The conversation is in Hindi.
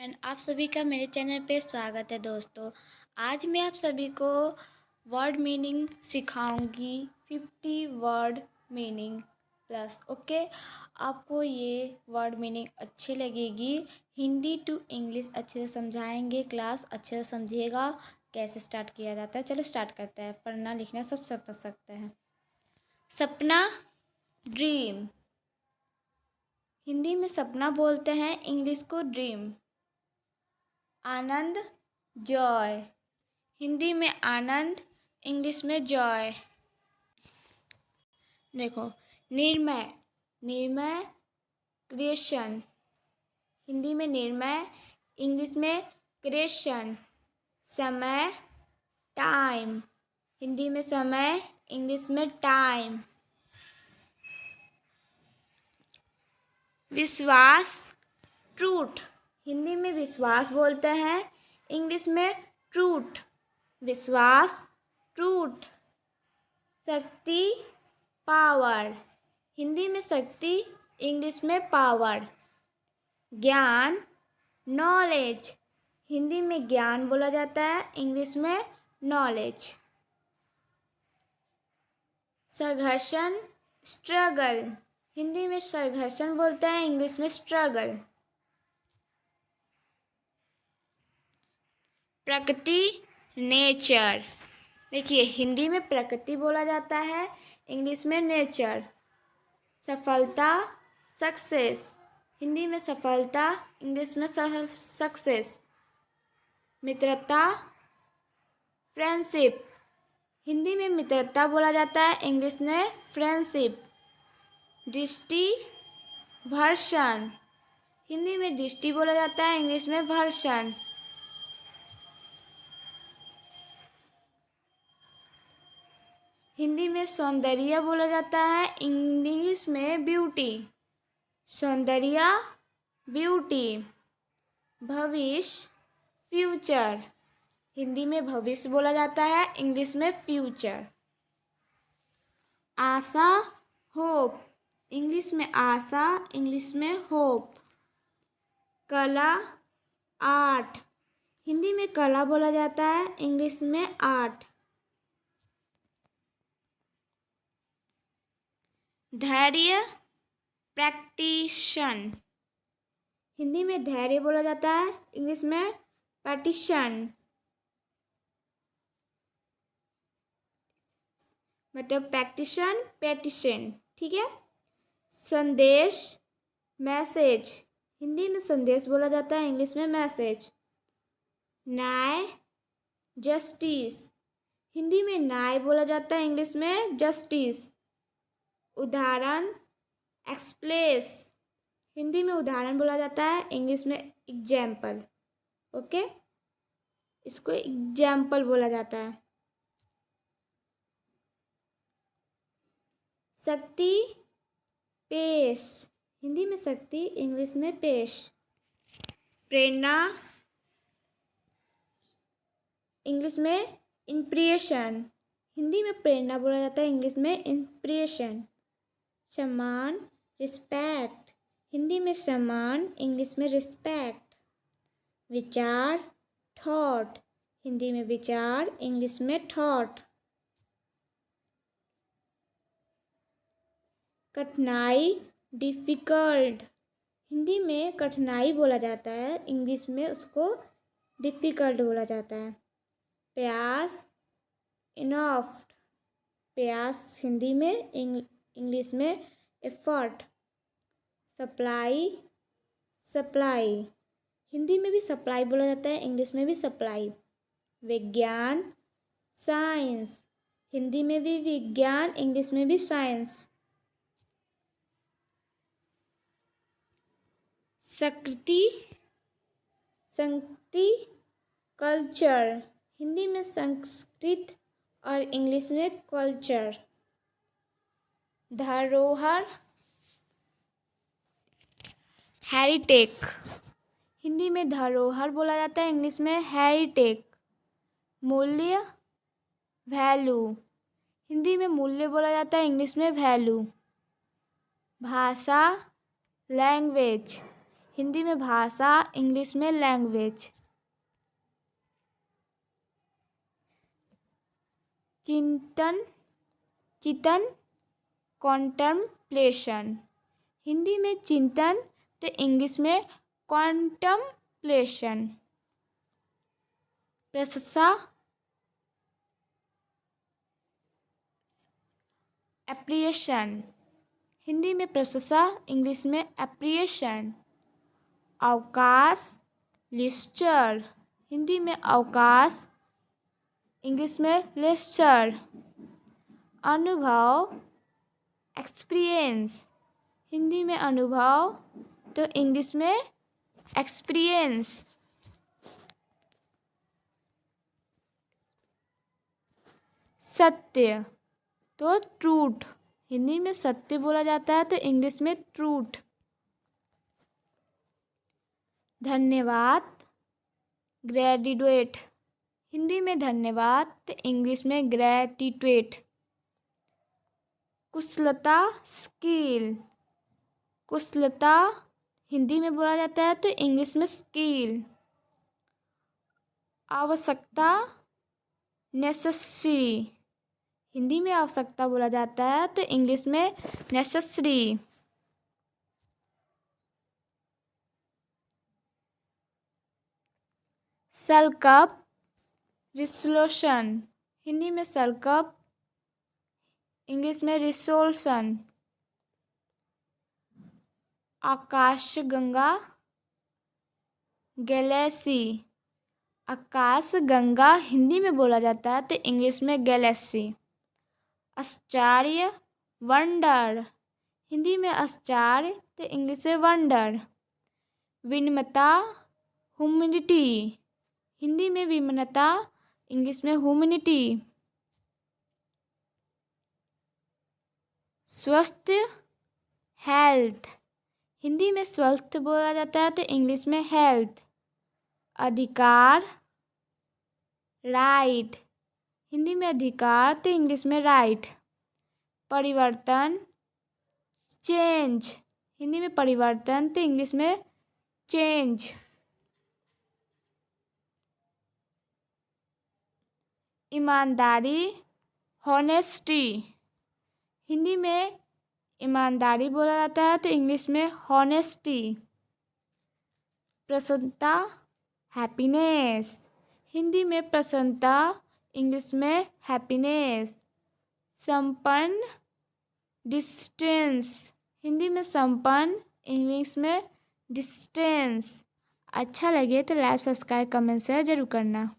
फ्रेंड, आप सभी का मेरे चैनल पे स्वागत है दोस्तों। आज मैं आप सभी को वर्ड मीनिंग सिखाऊंगी। 50 वर्ड मीनिंग प्लस। ओके, आपको ये वर्ड मीनिंग अच्छी लगेगी। हिंदी टू इंग्लिश अच्छे से समझाएंगे, क्लास अच्छे से समझिएगा। कैसे स्टार्ट किया जाता है, चलो स्टार्ट करते हैं। पढ़ना लिखना सब समझ सकते हैं। सपना, ड्रीम। हिंदी में सपना बोलते हैं, इंग्लिश को ड्रीम। आनंद, जॉय। हिंदी में आनंद, इंग्लिश में जॉय। देखो, निर्मय, निर्मय क्रिएशन। हिंदी में निर्मय, इंग्लिश में क्रिएशन। समय, टाइम। हिंदी में समय, इंग्लिश में टाइम। विश्वास, ट्रूथ। हिंदी में विश्वास बोलते हैं, इंग्लिश में ट्रूथ। विश्वास, ट्रूथ। शक्ति, पावर। हिंदी में शक्ति, इंग्लिश में पावर। ज्ञान, नॉलेज। हिंदी में ज्ञान बोला जाता है, इंग्लिश में नॉलेज। संघर्षण, स्ट्रगल। हिंदी में संघर्षण बोलते हैं, इंग्लिश में स्ट्रगल। प्रकृति, नेचर। देखिए, हिंदी में प्रकृति बोला जाता है, इंग्लिश में नेचर। सफलता, सक्सेस। हिंदी में सफलता, इंग्लिश में सक्सेस। मित्रता, फ्रेंडशिप। हिंदी में मित्रता बोला जाता है, इंग्लिश में फ्रेंडशिप। दृष्टि, भर्षण। हिंदी में दृष्टि बोला जाता है, इंग्लिश में भर्षण। हिंदी में सौंदर्य बोला जाता है, इंग्लिश में ब्यूटी। सौंदर्य, ब्यूटी। भविष्य, फ्यूचर। हिंदी में भविष्य बोला जाता है, इंग्लिश में फ्यूचर। आशा, होप। इंग्लिश में आशा, इंग्लिश में होप। कला, आर्ट। हिंदी में कला बोला जाता है, इंग्लिश में आर्ट। धैर्य, प्रैक्टिशन। हिंदी में धैर्य बोला जाता है, इंग्लिश में पैटिशन। मतलब प्रैक्टिशन, पेटिशन। ठीक है। संदेश, मैसेज। हिंदी में संदेश बोला जाता है, इंग्लिश में मैसेज। न्याय, जस्टिस। हिंदी में न्याय बोला जाता है, इंग्लिश में जस्टिस। उदाहरण, एक्सप्लेस। हिंदी में उदाहरण बोला जाता है, इंग्लिश में एग्जाम्पल। ओके, इसको एग्जाम्पल बोला जाता है। शक्ति, पेश। हिंदी में शक्ति, इंग्लिश में पेश। प्रेरणा, इंग्लिश में इंस्पिरेशन। हिंदी में प्रेरणा बोला जाता है, इंग्लिश में इंस्पिरेशन। सम्मान, रिस्पेक्ट। हिंदी में सम्मान, इंग्लिश में रिस्पेक्ट। विचार, थॉट। हिंदी में विचार, इंग्लिश में थॉट। कठिनाई, डिफ़िकल्ट। हिंदी में कठिनाई बोला जाता है, इंग्लिश में उसको डिफ़िकल्ट बोला जाता है। प्रयास, इनफ। प्रयास हिंदी में, इंग्लिश में एफर्ट। Supply, supply. हिंदी में भी सप्लाई बोला जाता है, इंग्लिश में भी सप्लाई। विज्ञान, साइंस। हिंदी में भी विज्ञान, इंग्लिश में भी साइंस। संस्कृति, संस्कृति, कल्चर। हिंदी में संस्कृत और इंग्लिश में कल्चर। धरोहर, हेरिटेज। हिंदी में धरोहर बोला जाता है, इंग्लिश में हेरिटेज। मूल्य, वैल्यू। हिंदी में मूल्य बोला जाता है, इंग्लिश में वैल्यू। भाषा, लैंग्वेज। हिंदी में भाषा, इंग्लिश में लैंग्वेज। चिंतन कॉन्टम्पलेशन, हिंदी में चिंतन तो इंग्लिश में कॉन्टम्पलेशन। प्रशंसा एप्रिसिएशन, हिंदी में प्रशंसा, इंग्लिश में एप्रिसिएशन। अवकाश लेक्चर, हिंदी में अवकाश, इंग्लिश में लेक्चर। अनुभव एक्सपीरियंस, हिंदी में अनुभव तो इंग्लिश में एक्सपीरियंस। सत्य तो ट्रूथ, हिंदी में सत्य बोला जाता है तो इंग्लिश में ट्रूथ। धन्यवाद ग्रेटिट्यूड, हिंदी में धन्यवाद तो इंग्लिश में ग्रेटिट्यूड। कुशलता स्किल, कुशलता हिंदी में बोला जाता है तो इंग्लिश में स्किल। आवश्यकता नेसेसरी, हिंदी में आवश्यकता बोला जाता है तो इंग्लिश में नेसेसरी। सेल्फ रिसोल्यूशन, हिंदी में सेल्फ, इंग्लिश में रिसोल्यूशन। आकाशगंगा गैलेक्सी, आकाशगंगा हिंदी में बोला जाता है तो इंग्लिश में गैलेक्सी। आश्चर्य वंडर, हिंदी में आश्चर्य तो इंग्लिश में वंडर। विनम्रता ह्यूमिलिटी, हिंदी में विनम्रता, इंग्लिश में ह्यूमिलिटी। स्वस्थ हेल्थ, हिंदी में स्वस्थ बोला जाता है तो इंग्लिश में हेल्थ। अधिकार राइट, हिंदी में अधिकार तो इंग्लिश में राइट। परिवर्तन चेंज, हिंदी में परिवर्तन तो इंग्लिश में चेंज। ईमानदारी हॉनेस्टी, हिंदी में ईमानदारी बोला जाता है तो इंग्लिश में हॉनेस्टी। प्रसन्नता हैप्पीनेस, हिंदी में प्रसन्नता, इंग्लिश में हैप्पीनेस। संपन्न डिस्टेंस, हिंदी में संपन्न, इंग्लिश में डिस्टेंस। अच्छा लगे तो लाइक सब्सक्राइब कमेंट शेयर जरूर करना।